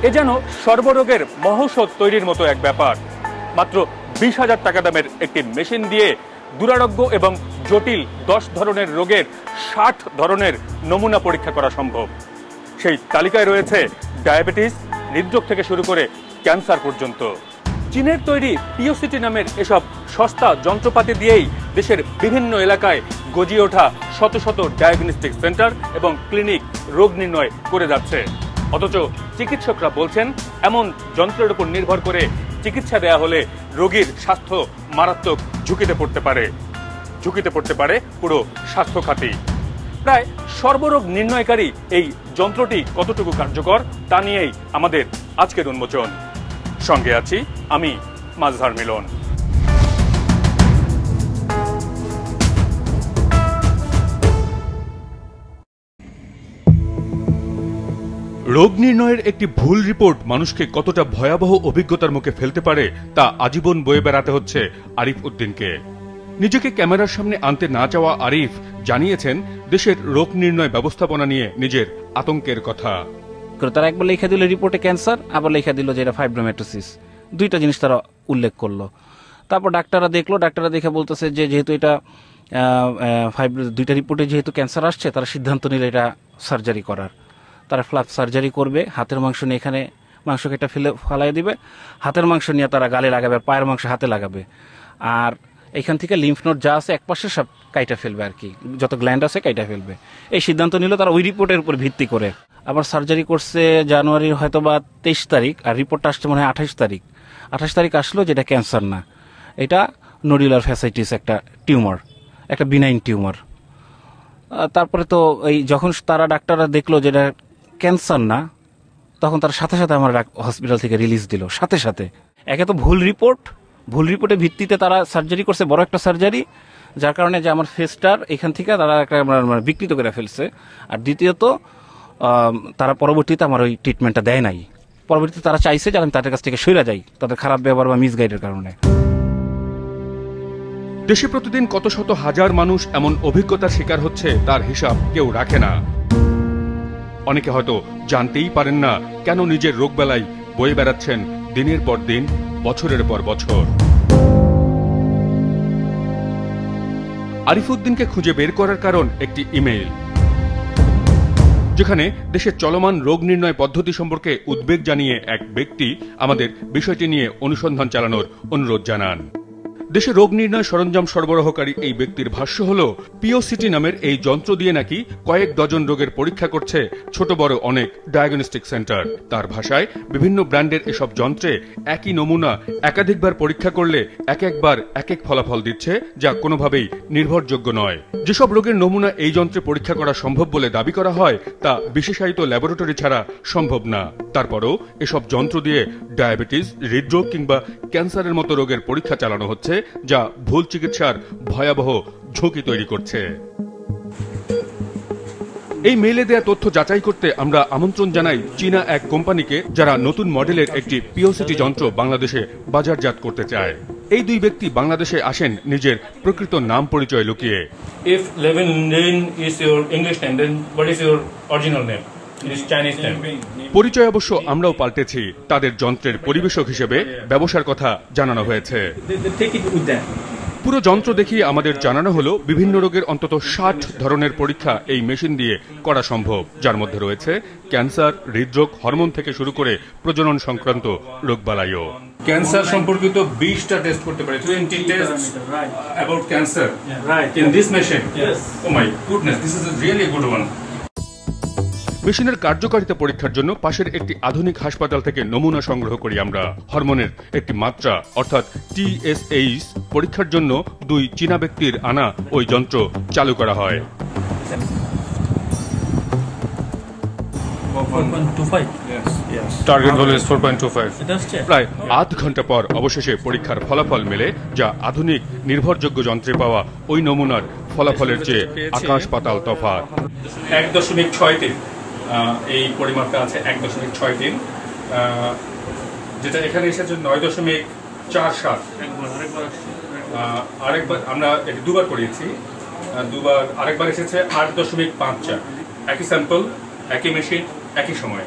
এ যেন সর্বরোগের মহৌষধ তৈরির মতো এক ব্যাপার। মাত্র 20,000 টাকা দামের একটি মেশিন দিয়ে দুরারোগ্য এবং জটিল 10 ধরনের রোগের 60 ধরনের নমুনা পরীক্ষা করা সম্ভব। সেই তালিকায় রয়েছে ডায়াবেটিস, হৃদরোগ থেকে শুরু করে ক্যান্সার পর্যন্ত। চীনের তৈরি পিওসিটি নামের এসব সস্তা যন্ত্রপাতি দিয়েই দেশের বিভিন্ন এলাকায় গজিয়ে ওঠা শত শত ডায়াগনস্টিক সেন্টার এবং ক্লিনিক রোগ নির্ণয় করে যাচ্ছে। অথচ চিকিৎসকরা বলছেন এমন যন্ত্রের উপর নির্ভর করে চিকিৎসা দেয়া হলে রোগীর স্বাস্থ্য মারাত্মক ঝুঁকিতে পড়তে পারে পুরো স্বাস্থ্য খাতই। প্রায় সর্বরোগ নির্ণয়কারী এই যন্ত্রটি কতটুকু কার্যকর তা নিয়েই আমাদের আজকের উন্মোচন। সঙ্গে আছি আমি মাজহার মিলন। রোগ নির্ণয়ের একটি ভুল রিপোর্ট মানুষকে কতটা ভয়াবহ অভিজ্ঞতার মুখে ফেলতে পারে তা আজীবন বয়ে বেড়াতে হচ্ছে আরিফ উদ্দিনকে। নিজেকে ক্যামেরার সামনে আনতে না চাওয়া আরিফ জানিয়েছেন দেশের রোগ নির্ণয় ব্যবস্থাপনা নিয়ে নিজের আতঙ্কের কথা। তারা একবার লেখা দিল রিপোর্টে ক্যান্সার, আবার লেখা দিল যে এটা ফাইব্রোমেটোসিস, দুইটা জিনিস তারা উল্লেখ করলো। তারপর ডাক্তাররা দেখলো, ডাক্তাররা দেখে বলতেছে যে যেহেতু এটা দুইটা রিপোর্টে যেহেতু ক্যান্সার আসছে, তারা সিদ্ধান্ত নিল এটা সার্জারি করার। তারা ফ্ল্যাপ সার্জারি করবে, হাতের মাংস নিয়ে এখানে মাংস কেটে ফালাই দিবে, হাতের মাংস নিয়ে তারা গালে লাগাবে, আর পায়ের মাংস হাতে লাগাবে, আর এখান থেকে লিম্ফ নোড যা আছে এক পাশে সব কাইটা ফেলবে, আর কি যত গ্ল্যান্ড আছে কাইটা ফেলবে। এই সিদ্ধান্ত নিল তারা ওই রিপোর্টের উপর ভিত্তি করে। আবার সার্জারি করছে জানুয়ারির হয়তো বা 23 তারিখ, আর রিপোর্টটা আসছে মনে হয় 28 তারিখ। 28 তারিখ আসলো যেটা ক্যান্সার না, এটা নোডুলার ফ্যাসাইটিস, একটা টিউমার, একটা বিনাইন টিউমার। তারপরে তো এই যখন তারা ডাক্তাররা দেখলো যেটা ক্যান্সার না, তখন তার সাথে সাথে আমার হসপিটাল থেকে রিলিজ দিল সাথে সাথে। একে তো ভুল রিপোর্টের ভিত্তিতে তারা সার্জারি করছে, বড় একটা সার্জারি, যার কারণে যে আমার ফেসটার এখান থেকে তারা একটা বিকৃত করে ফেলছে। আর দ্বিতীয়ত তারা পরবর্তীতে আমার ওই ট্রিটমেন্টটা দেয় নাই। পরবর্তীতে তারা চাইছে যে আমি তাদের কাছ থেকে সরে যাই, তাদের খারাপ ব্যবহার বা মিসগাইডের কারণে। দেশে প্রতিদিন কত শত হাজার মানুষ এমন অভিজ্ঞতার শিকার হচ্ছে তার হিসাব কেউ রাখে না। অনেকে হয়তো জানতেই পারেন না কেন নিজের রোগবেলায় বয়ে বেড়াচ্ছেন দিনের পর দিন, বছরের পর বছর। আরিফ উদ্দিনকে খুঁজে বের করার কারণ একটি ইমেইল, যেখানে দেশের চলমান রোগ নির্ণয় পদ্ধতি সম্পর্কে উদ্বেগ জানিয়ে এক ব্যক্তি আমাদের বিষয়টি নিয়ে অনুসন্ধান চালানোর অনুরোধ জানান। দেশে রোগ নির্ণয় সরঞ্জাম সরবরাহকারী এই ব্যক্তির ভাষ্য হল, পিওসিটি নামের এই যন্ত্র দিয়ে নাকি কয়েক ডজন রোগের পরীক্ষা করছে ছোট বড় অনেক ডায়াগনস্টিক সেন্টার। তার ভাষায় বিভিন্ন ব্র্যান্ডের এসব যন্ত্রে একই নমুনা একাধিকবার পরীক্ষা করলে একবার এক এক ফলাফল দিচ্ছে, যা কোনোভাবেই নির্ভরযোগ্য নয়। যেসব রোগের নমুনা এই যন্ত্রে পরীক্ষা করা সম্ভব বলে দাবি করা হয়, তা বিশেষায়িত ল্যাবরেটরি ছাড়া সম্ভব না। তারপরও এসব যন্ত্র দিয়ে ডায়াবেটিস, হৃদরোগ কিংবা ক্যান্সারের মতো রোগের পরীক্ষা চালানো হচ্ছে, যা ভুল চিকিৎসার ভয়াবহ ঝুঁকি তৈরি করছে। এই মেইলে দেয়া তথ্য যাচাই করতে আমরা আমন্ত্রণ জানাই চীনা এক কোম্পানিকে, যারা নতুন মডেলের একটি পিওসিটি যন্ত্র বাংলাদেশে বাজারজাত করতে চায়। এই দুই ব্যক্তি বাংলাদেশে আসেন নিজের প্রকৃত নাম পরিচয় লুকিয়ে। If Levin Lin is your English name, then what is your original name? It is Chinese name. পরিচয় অবশ্য আমরাও পাল্টেছি। তাদের যন্ত্রের পরিবেশক হিসেবে ব্যবসার কথা জানানো হয়েছে। পুরো যন্ত্র দেখিয়ে আমাদের জানানো হলো বিভিন্ন রোগের অন্তত 60 ধরনের পরীক্ষা এই মেশিন দিয়ে করা সম্ভব, যার মধ্যে রয়েছে ক্যান্সার, হৃদরোগ, হরমোন থেকে শুরু করে প্রজনন সংক্রান্ত রোগবালাইও। ক্যান্সার সম্পর্কিত 20টা টেস্ট করতে পারে, 20 tests about cancer in this machine. Yes. Oh my goodness, this is a really good one. মেশিনের কার্যকারিতা পরীক্ষার জন্য পাশের একটি আধুনিক হাসপাতাল থেকে নমুনা সংগ্রহ করি আমরা। হরমোনের একটি মাত্রা অর্থাৎ TSH পরীক্ষার জন্য দুই চীনা ব্যক্তির আনা ওই যন্ত্র চালু করা হয়। 4.25. Yes. Target value is 4.25। প্রায় আধ ঘন্টা পর অবশেষে পরীক্ষার ফলাফল মেলে, যা আধুনিক নির্ভরযোগ্য যন্ত্রে পাওয়া ওই নমুনার ফলাফলের চেয়ে আকাশ পাতাল তফাৎ। 1.63 এই পরিমাপটা আছে, 1.63, যেটা এখানে এসেছে 9.47। আরেকবার আমরা এটা দুবার করিয়েছি, আরেকবার এসেছে 8.54। একই স্যাম্পল, একই মেশিন, একই সময়।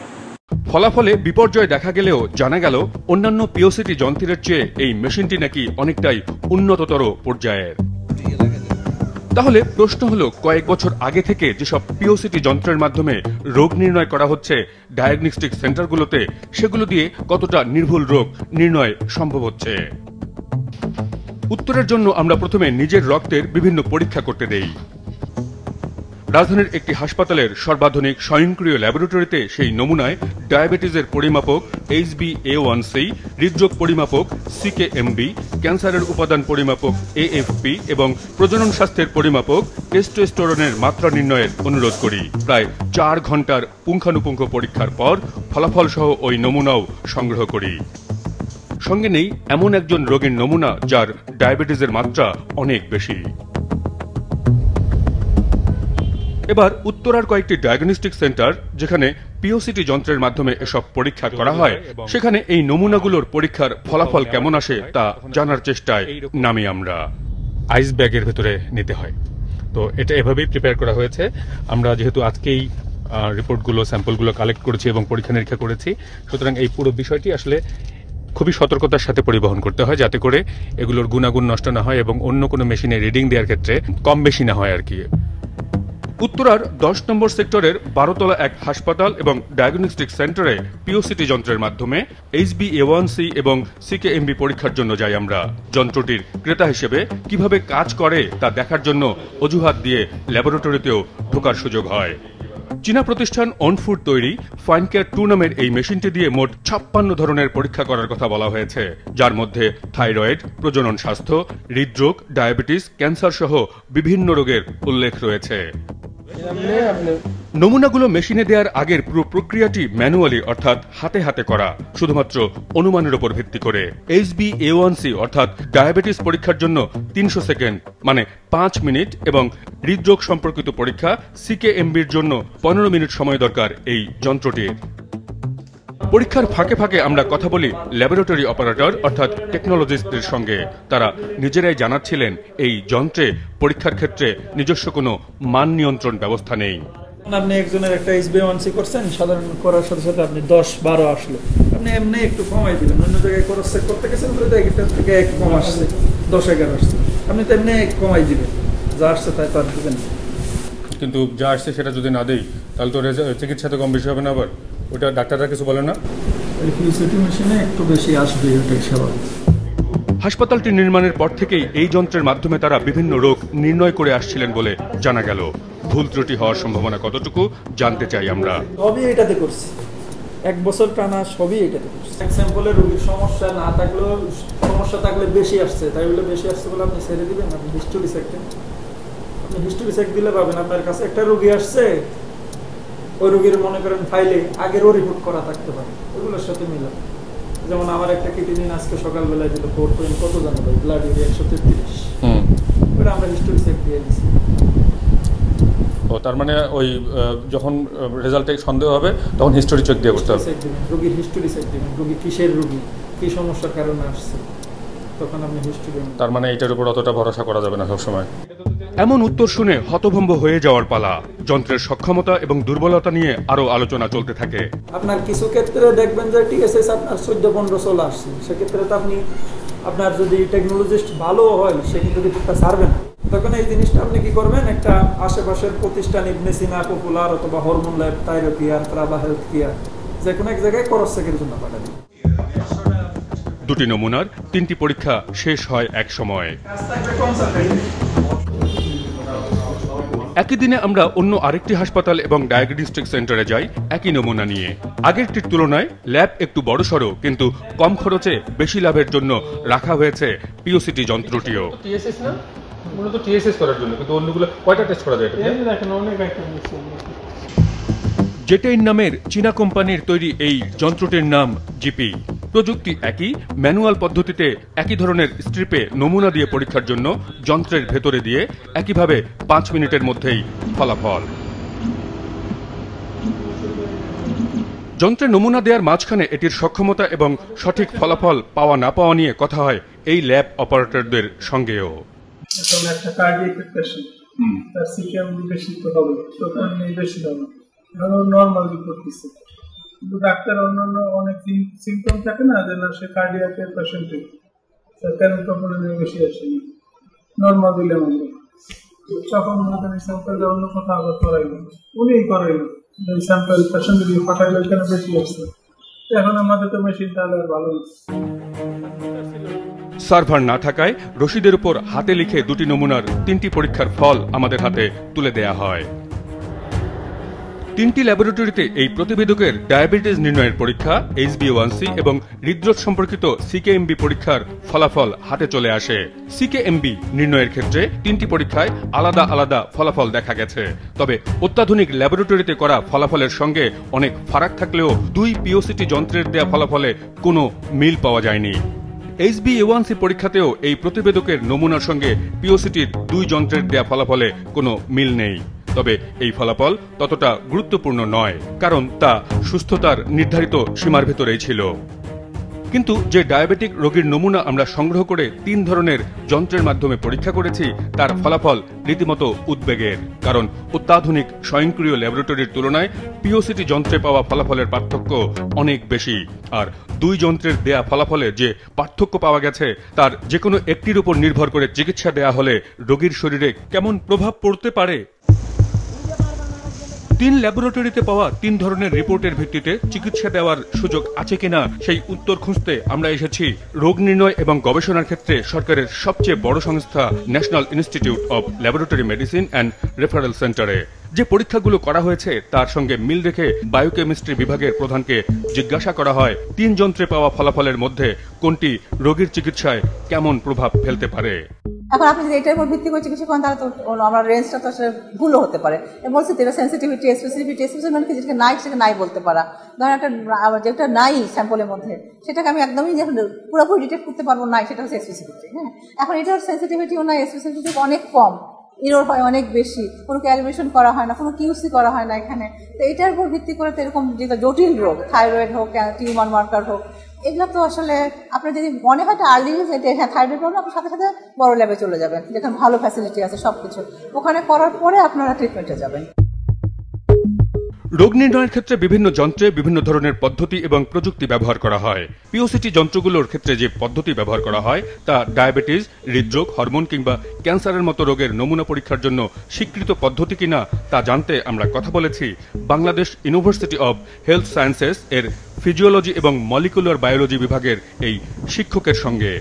ফলাফলে বিপর্যয় দেখা গেলেও জানা গেল অন্যান্য পিওসিটি যন্ত্রের চেয়ে এই মেশিনটি নাকি অনেকটাই উন্নততর পর্যায়ের। তাহলে প্রশ্ন হলো, কয়েক বছর আগে থেকে যেসব পিওসিটি যন্ত্রের মাধ্যমে রোগ নির্ণয় করা হচ্ছে ডায়াগনস্টিক সেন্টারগুলোতে, সেগুলো দিয়ে কতটা নির্ভুল রোগ নির্ণয় সম্ভব হচ্ছে? উত্তরের জন্য আমরা প্রথমে নিজের রক্তের বিভিন্ন পরীক্ষা করতে দেই। রাজধানীর একটি হাসপাতালের সর্বাধুনিক স্বয়ংক্রিয় ল্যাবরেটরিতে সেই নমুনায় ডায়াবেটিসের পরিমাপক HbA1c, হৃদরোগ পরিমাপক CKMB, ক্যান্সারের উপাদান পরিমাপক AFP এবং প্রজনন স্বাস্থ্যের পরিমাপক টেস্টোস্টেরনের মাত্রা নির্ণয়ের অনুরোধ করি। প্রায় 4 ঘন্টার পুঙ্খানুপুঙ্খ পরীক্ষার পর ফলাফল সহ ওই নমুনাও সংগ্রহ করি। সঙ্গে নেই এমন একজন রোগীর নমুনা যার ডায়াবেটিসের মাত্রা অনেক বেশি। এবার উত্তরার কয়েকটি ডায়াগনস্টিক সেন্টার যেখানে পিওসিটি যন্ত্রের মাধ্যমে এসব পরীক্ষা করা হয়, সেখানে এই নমুনাগুলোর পরীক্ষার ফলাফল কেমন আসে তা জানার চেষ্টায় নামি আমরা। আইস ব্যাগের ভেতরে নিতে হয়, তো এটা এভাবেই প্রিপেয়ার করা হয়েছে। আমরা যেহেতু আজকেই রিপোর্টগুলো, স্যাম্পলগুলো কালেক্ট করেছি এবং পরীক্ষা নিরীক্ষা করেছি, সুতরাং এই পুরো বিষয়টি আসলে খুবই সতর্কতার সাথে পরিবহন করতে হয়, যাতে করে এগুলোর গুণাগুণ নষ্ট না হয় এবং অন্য কোনো মেশিনে রিডিং দেওয়ার ক্ষেত্রে কম বেশি না হয় আর কি। উত্তরার 10 নম্বর সেক্টরের 12 তলা এক হাসপাতাল এবং ডায়াগনস্টিক সেন্টারে পিওসিটি যন্ত্রের মাধ্যমে HbA1c এবং CKMB পরীক্ষার জন্য যাই আমরা। যন্ত্রটির ক্রেতা হিসেবে কিভাবে কাজ করে তা দেখার জন্য অজুহাত দিয়ে ল্যাবরেটরিতেও ঢোকার সুযোগ হয়। চীনা প্রতিষ্ঠান অনফুড তৈরি ফাইন কেয়ার 2 নামের এই মেশিনটি দিয়ে মোট 56 ধরনের পরীক্ষা করার কথা বলা হয়েছে, যার মধ্যে থাইরয়েড, প্রজনন স্বাস্থ্য, হৃদরোগ, ডায়াবেটিস, ক্যান্সার সহ বিভিন্ন রোগের উল্লেখ রয়েছে। নমুনাগুলো মেশিনে দেওয়ার আগের পুরো প্রক্রিয়াটি ম্যানুয়ালি অর্থাৎ হাতে হাতে করা, শুধুমাত্র অনুমানের উপর ভিত্তি করে। HbA1c অর্থাৎ ডায়াবেটিস পরীক্ষার জন্য 300 সেকেন্ড মানে 5 মিনিট এবং হৃদরোগ সম্পর্কিত পরীক্ষা CKMBর জন্য 15 মিনিট সময় দরকার এই যন্ত্রটির। পরীক্ষার ফাঁকে ফাঁকে আমরা কথা বলি ল্যাবরেটরি অপারেটর অর্থাৎ টেকনোলজিস্টদের সঙ্গে। তারা নিজেরাই জানাচ্ছিলেন এই যন্ত্রে পরীক্ষার ক্ষেত্রে নিজস্ব কোনো মান নিয়ন্ত্রণ ব্যবস্থা নেই। আপনি একজনের একটা HbA1c করছেন, সাধারণ করার সাথে সাথে আপনি 10-12 আসলো, আপনি এমনি একটু কমাই দিবেন। অন্য জায়গায় ক্রস চেক করতে গেছেন, একটা থেকে 1 কম আসছে, 10-11 আসছে, আপনি তো এমনি কমাই দিবেন, যা আসছে তাই তো আর দিবেন। কিন্তু যা আসছে সেটা যদি না দেই তাহলে তো চিকিৎসা তো কম বেশি হবে না, আবার ওটা ডাক্তাররা কিছু বলে না? পিওসিটি মেশিনে একটু বেশি আসবে, ওটাই স্বাভাবিক। হাসপাতালটি নির্মাণের পর থেকেই এই যন্ত্রের মাধ্যমে তারা বিভিন্ন রোগ নির্ণয় করে আসছিলেন বলে জানা গেল। ভুল ত্রুটি হওয়ার সম্ভাবনা কতটুকু জানতে চাই আমরা। সবই এটাতে করছি, 1 বছর টানা সবই এটাতে করছি। এক স্যাম্পলে রোগীর সমস্যা না থাকলেও, সমস্যা থাকলে বেশি আসছে, তাই বলে বেশি আসছে বলে আপনি ছেড়ে দিবেন? আপনি হিস্টোরি চেক দেন, আপনি হিস্টোরি চেক দিলে পাবেন আপনার কাছে একটা রোগী আসছে, ওই রোগীর মনে করেন ফাইলে আগেরও রিপোর্ট করা থাকতে পারে, ওগুলোর সাথে মিলান। যেমন আমার একটা কিডনি আজকে সকালবেলায় দিল 4 কত জানো ভাই, ব্লাড ইউরিয়া 133, ওটা আমরা হিস্টোরি চেক দিয়ে দিচ্ছি। ও তার মানে ওই যখন রেজাল্টে সন্দেহ হবে তখন হিস্টোরি চেক দিয়ে করতে হবে। রোগীর হিস্টোরি চেক দিবেন, রোগী কিসের রোগী, কি সমস্যার কারণে আসছে, তখন আপনি হিস্টোরি। তার মানে এটার উপর অতটা ভরসা করা যাবে না সবসময়। এমন উত্তর শুনে হতভম্ব হয়ে যাওয়ার পালা। যন্ত্রের সক্ষমতা এবং দুর্বলতা নিয়ে আরো আলোচনা চলতে থাকে। আপনার কিছু ক্ষেত্রে দেখবেন যে TSS আপনার 14-15 চলে আসছে, সেক্ষেত্রে তো আপনি, আপনার যদি টেকনোলজিস্ট ভালো হয় সে কিন্তু রিপোর্টটা ছাড়বে না। তখন এই জিনিসটা আপনি কি করবেন, একটা আশেপাশের প্রতিষ্ঠান ইবনে সিনা, পপুলার অথবা হরমোন ল্যাব, থাইরোকেয়ার, ত্রাবা হেলথ কেয়ার, যে কোনো এক জায়গায় ক্রস চেকের জন্য পাঠাবেন। 2টি নমুনার 3টি পরীক্ষা শেষ হয় এক সময়। একই দিনে আমরা অন্য আরেকটি হাসপাতাল এবং ডায়াগনস্টিক সেন্টারে যাই একই নমুনা নিয়ে। আগেরটির তুলনায় ল্যাব একটু বড়সড়, কিন্তু কম খরচে বেশি লাভের জন্য রাখা হয়েছে পিওসিটি যন্ত্রটিও। TSS না, মূলত TSS করার জন্য, কিন্তু অন্যগুলো কয়টা টেস্ট করা যায়? জেটেইন নামের চীনা কোম্পানির তৈরি এই যন্ত্রটির নাম জিপি। প্রযুক্তি একই, ম্যানুয়াল পদ্ধতিতে একই ধরনের স্ট্রিপে নমুনা দিয়ে পরীক্ষার জন্য যন্ত্রের ভেতরে দিয়ে একইভাবে 5 মিনিটের মধ্যেই ফলাফল। যন্ত্রে নমুনা দেওয়ার মাঝখানে এটির সক্ষমতা এবং সঠিক ফলাফল পাওয়া না পাওয়া নিয়ে কথা হয় এই ল্যাব অপারেটরদের সঙ্গেও। একটা কার্ডিয়াক পেশেন্ট, তার CKMB বেশি তো হবে, তখন বেশি হবে, নর্মাল রিপোর্ট দিচ্ছে, কিন্তু ডাক্তার অন্যান্য অনেক সিমটম থাকে না, যে না সে কার্ডিয়াকের পেশেন্টে কেন কম্পোনেন্ট বেশি আসেনি, নর্মাল দিলাম আমরা, তখন ওনাদের স্যাম্পলটা অন্য কোথাও আবার করাইল, উনিই করাইল এই স্যাম্পল পেশেন্ট দিয়ে পাঠাইল কেন বেশি আসছে। এখন আমাদের তো মেশিন তাহলে আর ভালো না। সার্ভার না থাকায় রশিদের উপর হাতে লিখে দুটি নমুনার 3টি পরীক্ষার ফল আমাদের হাতে তুলে দেয়া হয়। 3টি ল্যাবরেটরিতে এই প্রতিবেদকের ডায়াবেটিস নির্ণয়ের পরীক্ষা, HbA1c এবং হৃদরোগ সম্পর্কিত CKMB পরীক্ষার ফলাফল হাতে চলে আসে। CKMB নির্ণয়ের ক্ষেত্রে 3টি পরীক্ষায় আলাদা আলাদা ফলাফল দেখা গেছে। তবে অত্যাধুনিক ল্যাবরেটরিতে করা ফলাফলের সঙ্গে অনেক ফারাক থাকলেও 2 POCT যন্ত্রের দেয়া ফলাফলে কোনো মিল পাওয়া যায়নি। HbA1c পরীক্ষাতেও এই প্রতিবেদকের নমুনার সঙ্গে POCTর 2 যন্ত্রের দেয়া ফলাফলে কোনো মিল নেই। তবে এই ফলাফল ততটা গুরুত্বপূর্ণ নয়, কারণ তা সুস্থতার নির্ধারিত সীমার ভেতরেই ছিল। কিন্তু যে ডায়াবেটিক রোগীর নমুনা আমরা সংগ্রহ করে 3 ধরনের যন্ত্রের মাধ্যমে পরীক্ষা করেছি, তার ফলাফল রীতিমতো উদ্বেগের। কারণ অত্যাধুনিক স্বয়ংক্রিয় ল্যাবরেটরির তুলনায় POCT যন্ত্রে পাওয়া ফলাফলের পার্থক্য অনেক বেশি। আর 2 যন্ত্রের দেয়া ফলাফলে যে পার্থক্য পাওয়া গেছে, তার যে কোনো একটির উপর নির্ভর করে চিকিৎসা দেয়া হলে রোগীর শরীরে কেমন প্রভাব পড়তে পারে। 3 ল্যাবরেটরিতে পাওয়া 3 ধরনের রিপোর্টের ভিত্তিতে চিকিৎসা দেওয়ার সুযোগ আছে কিনা সেই উত্তর খুঁজতে আমরা এসেছি রোগ নির্ণয় এবং গবেষণার ক্ষেত্রে সরকারের সবচেয়ে বড় সংস্থা national institute of laboratory medicine and referral সেন্টারে। যে পরীক্ষাগুলো করা হয়েছে তার সঙ্গে মিল রেখে বায়োকেমিস্ট্রি বিভাগের প্রধানকে জিজ্ঞাসা করা হয় 3 যন্ত্রে পাওয়া ফলাফলের মধ্যে কোনটি রোগীর চিকিৎসায় কেমন প্রভাব ফেলতে পারে। এখন আপনি যদি এটার উপর ভিত্তি করে চিকিৎসা করেন তাহলে তো আমার রেঞ্জটা তো আসলে ভুলও হতে পারে। বলছি তো এটা সেন্সিটিভিটি, স্পেসিফিটি মানে কি, যেটা নাই সেটা নাই বলতে পারা। ধরেন একটা যেটা নাই স্যাম্পলের মধ্যে সেটাকে আমি একদমই পুরোপুরি ডিটেক্ট করতে পারবো না, সেটা হচ্ছে স্পেসিফিটি। হ্যাঁ, এখন এটার সেন্সিটিভিটিও নাই, স্পেসিফিটি অনেক কম, ইরোর হয় অনেক বেশি, কোনো ক্যালিব্রেশন করা হয় না, কোনো কিউসি করা হয় না এখানে। তো এটার উপর ভিত্তি করে তো এরকম যেটা জটিল রোগ, থাইরয়েড হোক, টিউমার মার্কার হোক, এগুলো তো আসলে আপনার যদি মনে হয় আর্লি হ্যাঁ থাইরয়েড প্রবলেম, আপনার সাথে সাথে বড় ল্যাবে চলে যাবেন, যেখানে ভালো ফ্যাসিলিটি আছে সবকিছু, ওখানে করার পরে আপনারা ট্রিটমেন্টে যাবেন। রোগ নির্ণয়ের ক্ষেত্রে বিভিন্ন যন্ত্রে বিভিন্ন ধরনের পদ্ধতি এবং প্রযুক্তি ব্যবহার করা হয়। POCT যন্ত্রগুলোর ক্ষেত্রে যে পদ্ধতি ব্যবহার করা হয় তা ডায়াবেটিস, হৃদরোগ, হরমোন কিংবা ক্যান্সারের মতো রোগের নমুনা পরীক্ষার জন্য স্বীকৃত পদ্ধতি কিনা তা জানতে আমরা কথা বলেছি Bangladesh university of health sciences এর ফিজিওলজি এবং মলিকুলার বায়োলজি বিভাগের এই শিক্ষকের সঙ্গে।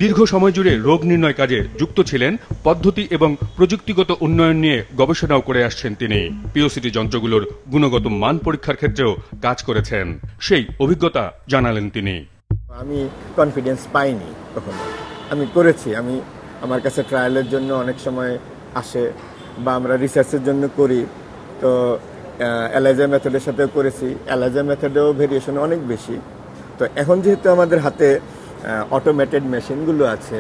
দীর্ঘ সময় জুড়ে রোগ নির্ণয় কাজে যুক্ত ছিলেন, পদ্ধতি এবং প্রযুক্তিগত উন্নয়ন নিয়ে গবেষণাও করে আসছেন তিনি। POCT যন্ত্রগুলোর গুণগত মান পরীক্ষার ক্ষেত্রেও কাজ করেছেন, সেই অভিজ্ঞতা জানালেন তিনি। আমি কনফিডেন্স পাইনি কখনো, আমি করেছি, আমার কাছে ট্রায়ালের জন্য অনেক সময় আসে বা আমরা রিসার্চের জন্য করি, তো এলাইজা মেথডের সাথেও করেছি, এলাইজা মেথডেও ভেরিয়েশন অনেক বেশি। তো এখন যেহেতু আমাদের হাতে অটোমেটেড মেশিনগুলো আছে,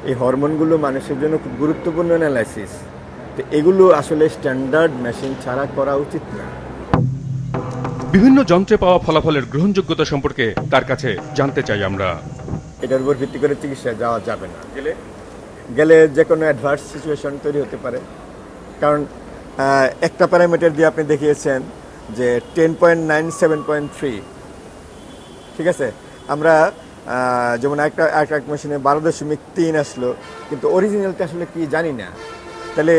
এই হরমোনগুলো মানুষের জন্য খুব গুরুত্বপূর্ণ অ্যানালাইসিস, তো এগুলো আসলে স্ট্যান্ডার্ড মেশিন ছাড়া করা উচিত না। বিভিন্ন যন্ত্রে পাওয়া ফলাফলের গ্রহণযোগ্যতা সম্পর্কে তার কাছে জানতে চাই আমরা। এটার উপর ভিত্তি করে চিকিৎসা যাওয়া যাবে না, গেলে যে কোনো অ্যাডভার্স সিচুয়েশন তৈরি হতে পারে। কারণ একটা প্যারামিটার দিয়ে আপনি দেখিয়েছেন যে 10.9 7.3, ঠিক আছে, আমরা যেমন একটা মেশিনে 12.3 আসলো, কিন্তু অরিজিনালটা আসলে কি জানি না। তাহলে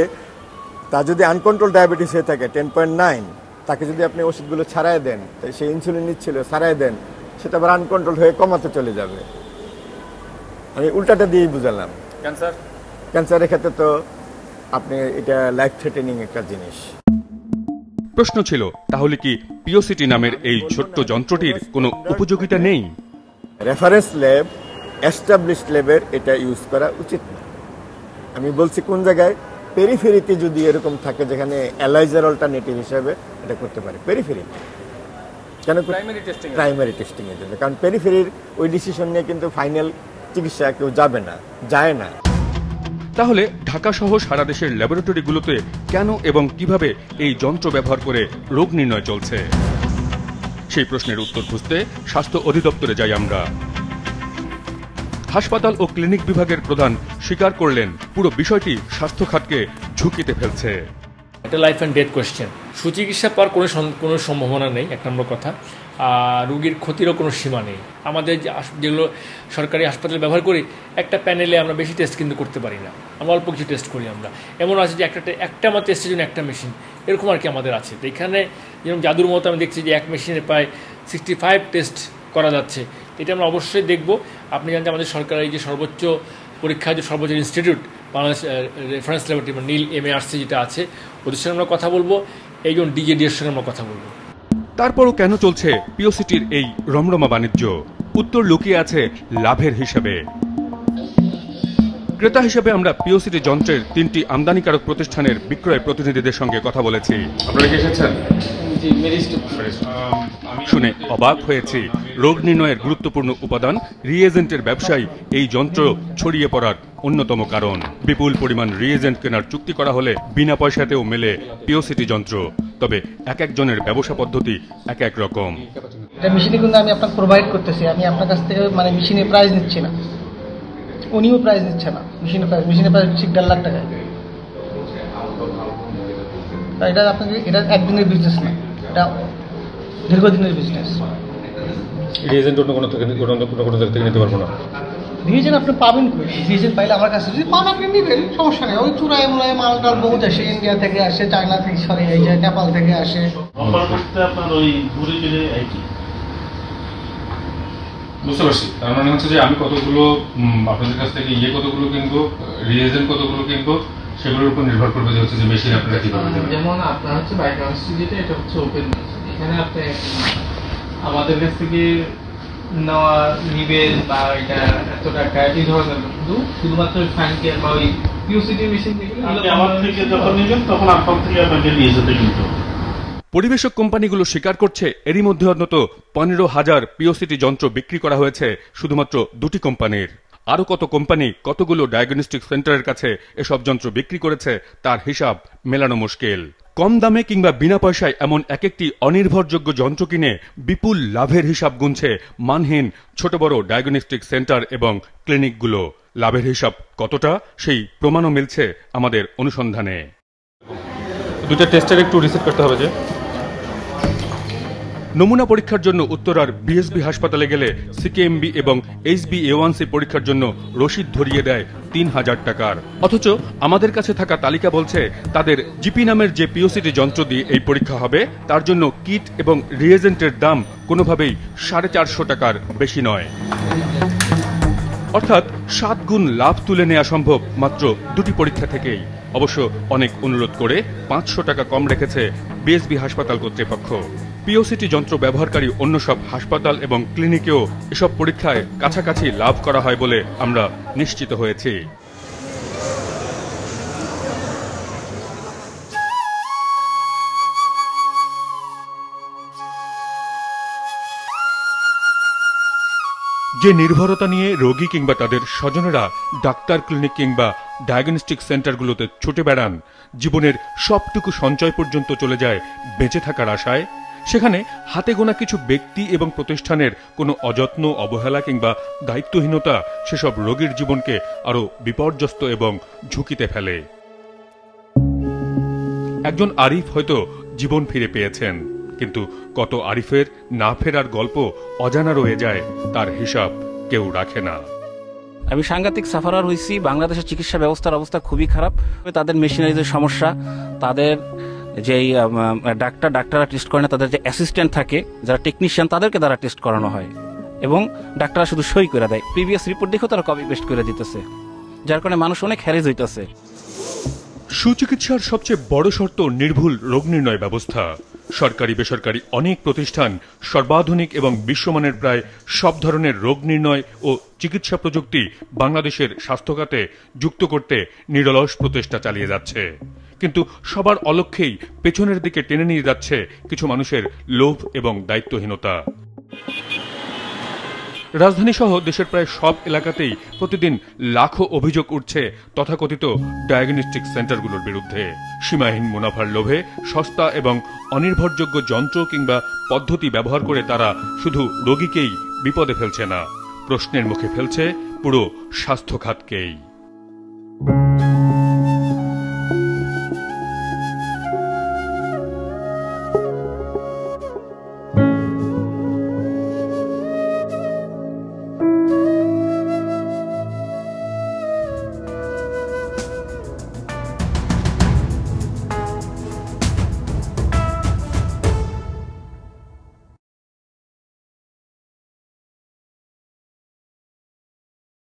তা যদি আনকন্ট্রোল ডায়াবেটিস হয়ে থাকে 10.9, তাকে যদি আপনি ওষুধগুলো ছাড়াই দেন, সে ইনসুলিন নিচ্ছিল, ছাড়াই দেন, সেটা আবার আনকন্ট্রোল হয়ে কমাতে চলে যাবে। আমি উল্টাটা দিয়েই বুঝালাম। ক্যান্সারের ক্ষেত্রে তো আপনি এটা লাইফ থ্রেটেনিং একটা জিনিস। প্রশ্ন ছিল, তাহলে কি POCT নামের এই ছোট্ট যন্ত্রটির কোনো উপযোগিতা নেই? রেফারেন্স ল্যাব, এস্টাবলিশড ল্যাবের এটা ইউজ করা উচিত না। আমি বলছি কোন জায়গায়, পেরিফেরিতে যদি এরকম থাকে যেখানে এলাইজার অল্টারনেটিভ হিসেবে এটা করতে পারে, পেরিফেরিতে কেন, প্রাইমারি টেস্টিং এর জন্য। কারণ পেরিফেরির ওই ডিসিশন নিয়ে কিন্তু ফাইনাল চিকিৎসা কেউ যাবে না, যায় না। তাহলে ঢাকা সহ সারা দেশের ল্যাবরেটরিগুলোতে কেন এবং কিভাবে এই যন্ত্র ব্যবহার করে রোগ নির্ণয় চলছে, সেই প্রশ্নের উত্তর খুঁজতে স্বাস্থ্য অধিদপ্তরে যাই আমরা। হাসপাতাল ও ক্লিনিক বিভাগের প্রধান স্বীকার করলেন পুরো বিষয়টি স্বাস্থ্য খাতকে ঝুঁকিতে ফেলছে। এটা লাইফ অ্যান্ড ডেথ কোয়েশ্চেন। সুচিকিৎসা পাওয়ার কোনো সম্ভাবনা নেই, এক নম্বর কথা। আর রোগীর ক্ষতিরও কোনো সীমা নেই। আমাদের যেগুলো সরকারি হাসপাতালে ব্যবহার করি, একটা প্যানেলে আমরা বেশি টেস্ট কিন্তু করতে পারি না, আমরা অল্প কিছু টেস্ট করি। আমরা এমন আছে যে একটা আমার টেস্টের জন্য একটা মেশিন, এরকম আর কি আমাদের আছে। তো এখানে যেরকম জাদুর মতো আমি দেখছি যে এক মেশিনে প্রায় 65 টেস্ট করা যাচ্ছে। এটা আমরা অবশ্যই দেখব। আপনি জানেন যে আমাদের সরকার এই যে সর্বোচ্চ পরীক্ষা, যে সর্বোচ্চ ইনস্টিটিউট বাংলাদেশ রেফারেন্স ল্যাবরেটরি বা নীল MARC যেটা আছে, ওদের সঙ্গে আমরা কথা বলবো, এই জন্য DJDর সঙ্গে আমরা কথা বলবো। তারপরও কেন চলছে পিওসিটির এই রমরমা বাণিজ্য? উত্তর লুকিয়ে আছে লাভের হিসাবে। ক্রেতা হিসেবে আমরা পিওসিটি যন্ত্রের 3টি আমদানিকারক প্রতিষ্ঠানের বিক্রয় প্রতিনিধিদের সঙ্গে কথা বলেছি। আপনারা কি এসেছেন? শুনে অবাক হয়েছি। রোগ নির্ণয়ের গুরুত্বপূর্ণ উপাদান রিএজেন্টের ব্যবসায় এই যন্ত্র ছড়িয়ে পড়ার অন্যতম কারণ। বিপুল পরিমাণ রিএজেন্ট কেনার চুক্তি করা হলে বিনা পয়সাতেও মেলে পিওসিটি যন্ত্র। তবে এক একজনের ব্যবসা পদ্ধতি এক এক রকম। এটা মেশিনে কিন্তু আমি আপনাকে প্রোভাইড করতেছি, আমি আপনার কাছ থেকে মানে মেশিনের প্রাইস নিচ্ছি না, উনিও প্রাইস নিচ্ছে না। মেশিনের প্রাইস 1.5 লাখ টাকা। এটা আপনাকে এটা একদিনের বিজনেস না, এটা দীর্ঘদিনের বিজনেস। রিএজেন্ট অন্য কোনো থেকে নিতে পারবো না। রিএজেন্ট আপনি পাবেন কই? রিএজেন্ট পাইলে আমার কাছে যদি পান আপনি নেবেন, সমস্যা নেই। ওই চূড়ায় মোড়ায় মালটাল বহুত আসে, ইন্ডিয়া থেকে আসে, চায়না থেকে, সরি এই যে নেপাল থেকে আসে। আপনার ওই ঘুরে গেলে বুঝতে পারছি। তার মানে হচ্ছে যে আমি কতগুলো আপনাদের কাছ থেকে কতগুলো কিনবো, রিএজেন্ট কতগুলো কিনবো, সেগুলোর উপর নির্ভর করবে যে হচ্ছে যে মেশিন আপনারা কিভাবে দেবেন। যেমন আপনার হচ্ছে বাইকাউন্সি যেটা, এটা হচ্ছে ওপেন মেশিন। এখানে আপনি আমাদের কাছ থেকে নেওয়া নিবেন বা এটা এত টাকা এই ধরনের শুধুমাত্র ফাইন কেয়ার বা ওই পিওসিটি মেশিন থেকে আমার থেকে যখন নেবেন তখন আপনার থেকে আপনাকে নিয়ে যেতে কিন্তু। পরিবেশক কোম্পানিগুলো স্বীকার করছে এরই মধ্যে অন্তত 15,000 পিওসিটি যন্ত্র বিক্রি করা হয়েছে শুধুমাত্র 2টি কোম্পানির। আরো কত কোম্পানি কতগুলো ডায়াগনস্টিক সেন্টারের কাছে এসব যন্ত্র বিক্রি করেছে তার হিসাব মেলানো মুশকিল। কম দামে কিংবা বিনা পয়সায় এমন এক একটি অনির্ভরযোগ্য যন্ত্র কিনে বিপুল লাভের হিসাব গুনছে মানহীন ছোট বড় ডায়াগনস্টিক সেন্টার এবং ক্লিনিকগুলো। লাভের হিসাব কতটা সেই প্রমাণও মিলছে আমাদের অনুসন্ধানে। দুটো টেস্টের একটু রিসেট করতে হবে। যে নমুনা পরীক্ষার জন্য উত্তরার বিএসবি হাসপাতালে গেলে CKMB এবং HbA1c পরীক্ষার জন্য রসিদ ধরিয়ে দেয় 3,000 টাকার। অথচ আমাদের কাছে থাকা তালিকা বলছে তাদের জিপি নামের যে পিওসিটি যন্ত্র দিয়ে এই পরীক্ষা হবে তার জন্য কিট এবং রিএজেন্টের দাম কোনোভাবেই 450 টাকার বেশি নয়। অর্থাৎ 7 গুণ লাভ তুলে নেওয়া সম্ভব মাত্র 2টি পরীক্ষা থেকেই। অবশ্য অনেক অনুরোধ করে 500 টাকা কম রেখেছে বিএসবি হাসপাতাল কর্তৃপক্ষ। পিওসিটি যন্ত্র ব্যবহারকারী অন্য সব হাসপাতাল এবং ক্লিনিকেও এসব পরীক্ষায় কাছাকাছি লাভ করা হয় বলে আমরা নিশ্চিত হয়েছি। যে নির্ভরতা নিয়ে রোগী কিংবা তাদের স্বজনেরা ডাক্তার, ক্লিনিক কিংবা ডায়াগনস্টিক সেন্টারগুলোতে ছুটে বেড়ান, জীবনের সবটুকু সঞ্চয় পর্যন্ত চলে যায় বেঁচে থাকার আশায়, সেখানে হাতে গোনা কিছু ব্যক্তি এবং প্রতিষ্ঠানের কোনো অযত্ন, অবহেলা কিংবা দায়িত্বহীনতা সেসব রোগীর জীবনকে আরো বিপর্যস্ত এবং ঝুঁকিতে ফেলে। একজন আরিফ হয়তো জীবন ফিরে পেয়েছেন, কিন্তু কত আরিফের না ফেরার গল্প অজানা রয়ে যায়, তার হিসাব কেউ রাখে না। আমি সাংঘাতিক সাফারার হয়েছি। বাংলাদেশের চিকিৎসা ব্যবস্থার অবস্থা খুবই খারাপ। তাদের মেশিনারিজের সমস্যা, তাদের যেই ডাক্তাররা টেস্ট করে না, তাদের যে অ্যাসিস্ট্যান্ট থাকে যারা টেকনিশিয়ান তাদেরকে দ্বারা টেস্ট করানো হয় এবং ডাক্তাররা শুধু সই করে দেয়। প্রিভিয়াস রিপোর্ট দেখেও তারা কপি পেস্ট করে দিতেছে, যার কারণে মানুষ অনেক হ্যারেজ হইতেছে। সুচিকিৎসার সবচেয়ে বড় শর্ত নির্ভুল রোগ নির্ণয় ব্যবস্থা। সরকারি বেসরকারি অনেক প্রতিষ্ঠান সর্বাধুনিক এবং বিশ্বমানের প্রায় সব ধরনের রোগ নির্ণয় ও চিকিৎসা প্রযুক্তি বাংলাদেশের স্বাস্থ্যখাতে যুক্ত করতে নিরলস প্রচেষ্টা চালিয়ে যাচ্ছে। কিন্তু সবার অলক্ষ্যেই পেছনের দিকে টেনে নিয়ে যাচ্ছে কিছু মানুষের লোভ এবং দায়িত্বহীনতা। রাজধানী সহ দেশের প্রায় সব এলাকাতেই প্রতিদিন লাখো অভিযোগ উঠছে তথাকথিত ডায়াগনস্টিক সেন্টারগুলোর বিরুদ্ধে। সীমাহীন মুনাফার লোভে সস্তা এবং অনির্ভরযোগ্য যন্ত্র কিংবা পদ্ধতি ব্যবহার করে তারা শুধু রোগীকেই বিপদে ফেলছে না, প্রশ্নের মুখে ফেলছে পুরো স্বাস্থ্য খাতকেই।